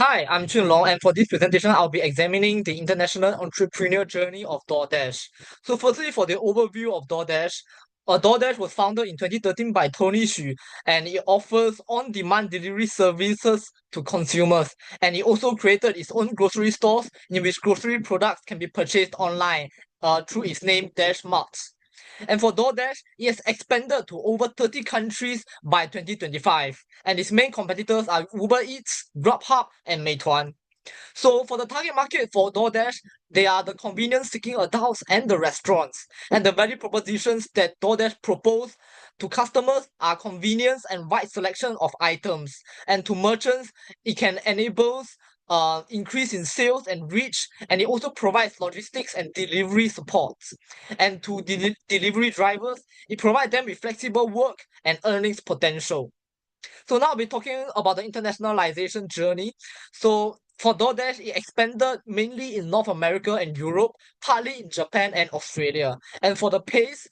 Hi, I'm Chun Long, and for this presentation, I'll be examining the international entrepreneur journey of DoorDash. So, firstly, for the overview of DoorDash, DoorDash was founded in 2013 by Tony Xu, and it offers on-demand delivery services to consumers. And it also created its own grocery stores in which grocery products can be purchased online through its name Dash Marts. And for DoorDash, it has expanded to over 30 countries by 2025, and its main competitors are Uber Eats, Grubhub, and Meituan. So for the target market for DoorDash, they are the convenience-seeking adults and the restaurants. And the value propositions that DoorDash propose to customers are convenience and wide selection of items. And to merchants, it can enable increase in sales and reach, and it also provides logistics and delivery support. And to delivery drivers, it provides them with flexible work and earnings potential. So now I'll be talking about the internationalization journey. So for DoorDash, it expanded mainly in North America and Europe, partly in Japan and Australia. And for the pace,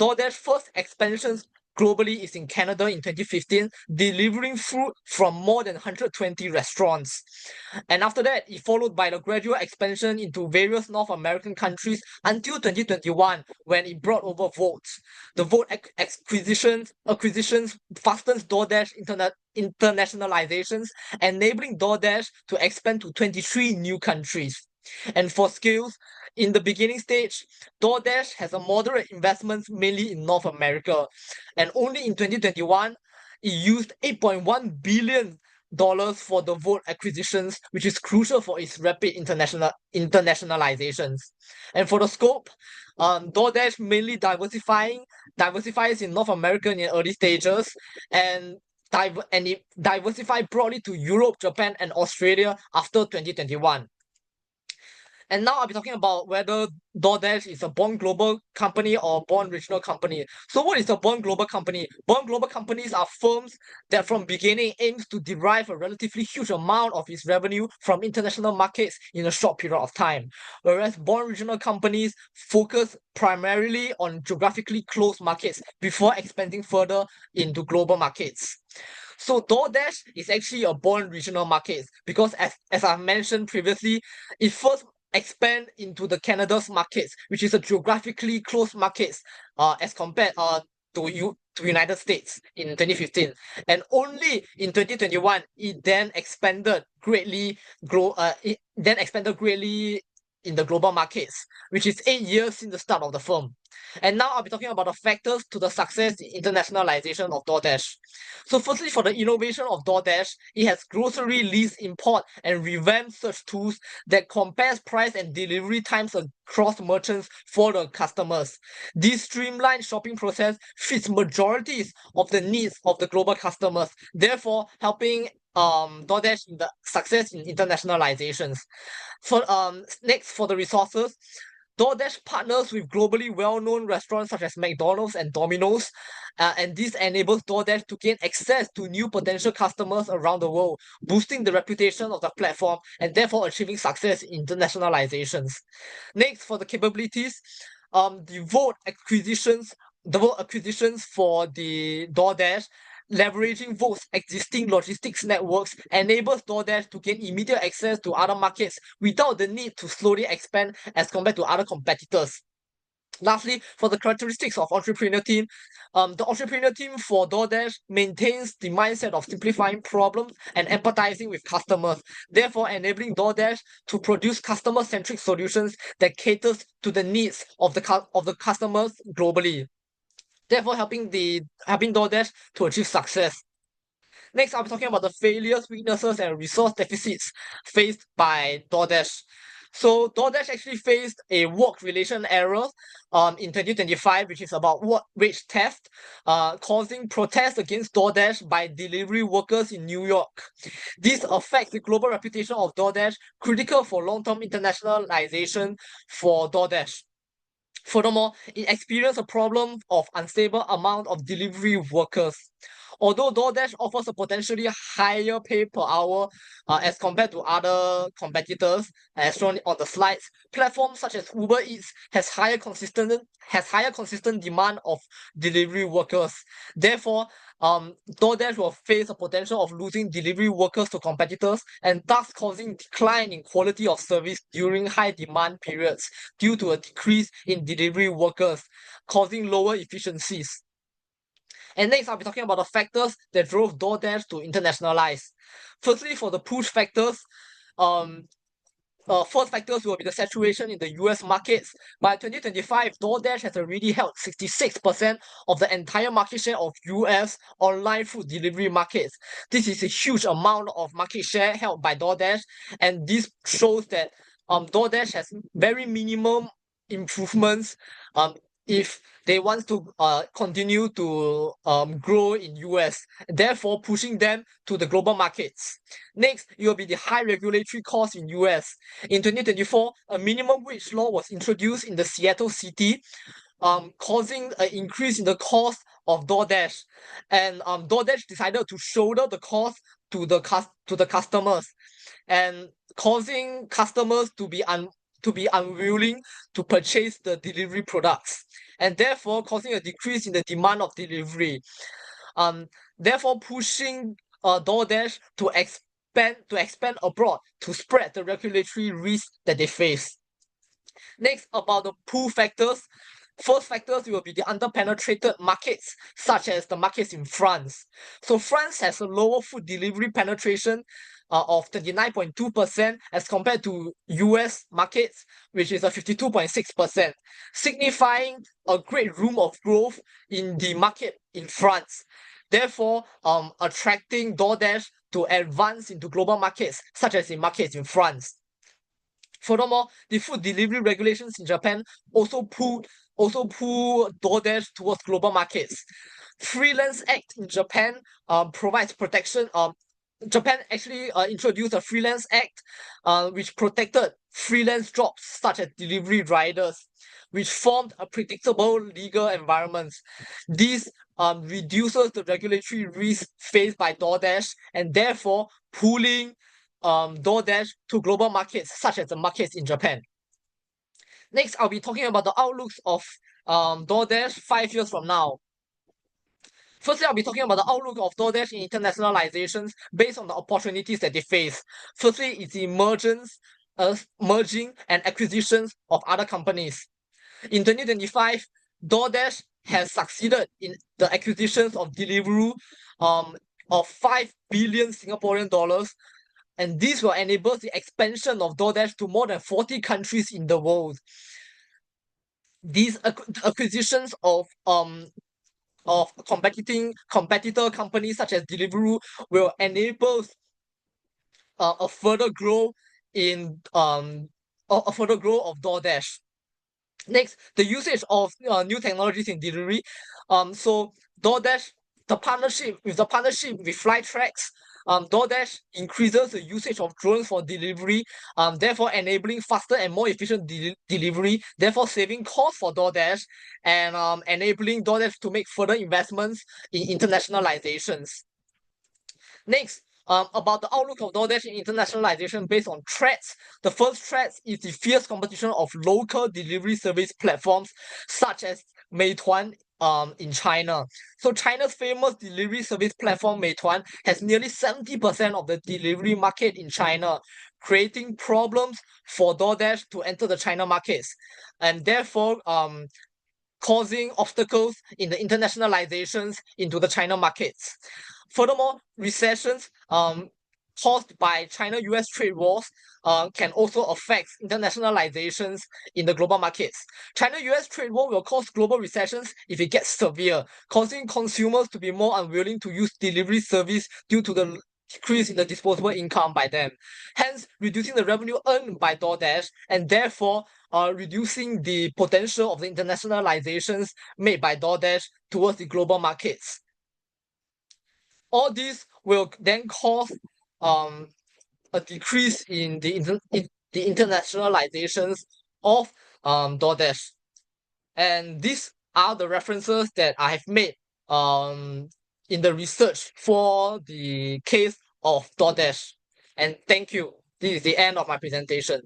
DoorDash first expansions globally is in Canada in 2015, delivering food from more than 120 restaurants. And after that, it followed by the gradual expansion into various North American countries until 2021, when it brought over Volt. The Volt acquisitions fastens DoorDash internationalizations, enabling DoorDash to expand to 23 new countries. And for skills, in the beginning stage, DoorDash has a moderate investments mainly in North America, and only in 2021 it used $8.1 billion for the Volt acquisitions, which is crucial for its rapid internationalizations. And for the scope, DoorDash mainly diversifies in North America in the early stages, and it diversified broadly to Europe, Japan, and Australia after 2021. And now I'll be talking about whether DoorDash is a born global company or born regional company. So what is a born global company? Born global companies are firms that from beginning aims to derive a relatively huge amount of its revenue from international markets in a short period of time. Whereas born regional companies focus primarily on geographically closed markets before expanding further into global markets. So DoorDash is actually a born regional market because as I mentioned previously, it first expand into the Canada's markets, which is a geographically closed markets as compared to United States in 2015. And only in 2021 it then expanded greatly in the global markets, which is 8 years since the start of the firm. And now I'll be talking about the factors to the success in internationalization of DoorDash. So firstly, for the innovation of DoorDash, it has grocery list import and revamped search tools that compares price and delivery times across merchants for the customers. This streamlined shopping process fits majorities of the needs of the global customers, therefore helping DoorDash in the success in internationalizations. Next, for the resources, DoorDash partners with globally well-known restaurants such as McDonald's and Domino's, and this enables DoorDash to gain access to new potential customers around the world, boosting the reputation of the platform and therefore achieving success in internationalizations. Next, for the capabilities, the Volt acquisitions for the DoorDash, leveraging Volt's existing logistics networks enables DoorDash to gain immediate access to other markets without the need to slowly expand as compared to other competitors. Lastly, for the characteristics of entrepreneur team, the entrepreneur team for DoorDash maintains the mindset of simplifying problems and empathizing with customers, therefore enabling DoorDash to produce customer-centric solutions that caters to the needs of the customers globally, therefore helping DoorDash to achieve success. Next, I'll be talking about the failures, weaknesses, and resource deficits faced by DoorDash. So DoorDash actually faced a work relation error in 2025, which is about wage theft, causing protests against DoorDash by delivery workers in New York. This affects the global reputation of DoorDash, critical for long-term internationalization for DoorDash. Furthermore, it experienced a problem of unstable amount of delivery workers. Although DoorDash offers a potentially higher pay per hour as compared to other competitors, as shown on the slides, platforms such as Uber Eats has higher consistent demand of delivery workers. Therefore, DoorDash will face a potential of losing delivery workers to competitors and thus causing decline in quality of service during high demand periods due to a decrease in delivery workers, causing lower efficiencies. And next, I'll be talking about the factors that drove DoorDash to internationalize. Firstly, for the push factors, um, first factors will be the saturation in the US markets. By 2025, DoorDash has already held 66% of the entire market share of US online food delivery markets. This is a huge amount of market share held by DoorDash, and this shows that DoorDash has very minimum improvements if they want to continue to grow in US, therefore pushing them to the global markets. Next, it will be the high regulatory costs in US. In 2024, a minimum wage law was introduced in the Seattle city, causing an increase in the cost of DoorDash. And DoorDash decided to shoulder the cost to the customers, and causing customers to be unwilling to purchase the delivery products, and therefore causing a decrease in the demand of delivery. Therefore pushing DoorDash to expand abroad to spread the regulatory risk that they face. Next, about the pull factors. First factors will be the underpenetrated markets, such as the markets in France. So France has a lower food delivery penetration of 39.2% as compared to US markets, which is a 52.6%, signifying a great room of growth in the market in France. Therefore, attracting DoorDash to advance into global markets, such as in markets in France. Furthermore, the food delivery regulations in Japan also pull DoorDash towards global markets. Freelance Act in Japan provides protection. Japan actually introduced a Freelance Act which protected freelance jobs such as delivery riders, which formed a predictable legal environment. This reduces the regulatory risk faced by DoorDash and therefore pulling DoorDash to global markets such as the markets in Japan. Next, I'll be talking about the outlooks of DoorDash 5 years from now. Firstly, I'll be talking about the outlook of DoorDash in internationalizations based on the opportunities that they face. Firstly, it's the merging and acquisitions of other companies. In 2025, DoorDash has succeeded in the acquisitions of Deliveroo of 5 billion Singaporean dollars, and this will enable the expansion of DoorDash to more than 40 countries in the world. These acquisitions of competitor companies such as Deliveroo will enable a further growth in a further growth of DoorDash. Next, the usage of new technologies in delivery. So DoorDash, the partnership with Flytracks, DoorDash increases the usage of drones for delivery, therefore enabling faster and more efficient delivery, therefore saving costs for DoorDash, and enabling DoorDash to make further investments in internationalizations. Next, about the outlook of DoorDash in internationalization based on threats. The first threat is the fierce competition of local delivery service platforms such as Meituan in China. So China's famous delivery service platform Meituan has nearly 70% of the delivery market in China, creating problems for DoorDash to enter the China markets, and therefore causing obstacles in the internationalizations into the China markets. Furthermore, recessions caused by China-US trade wars can also affect internationalizations in the global markets. China-US trade war will cause global recessions if it gets severe, causing consumers to be more unwilling to use delivery service due to the decrease in the disposable income by them, hence reducing the revenue earned by DoorDash and therefore reducing the potential of the internationalizations made by DoorDash towards the global markets. All this will then cause a decrease in the internationalizations of DoorDash. And these are the references that I have made in the research for the case of DoorDash. And thank you. This is the end of my presentation.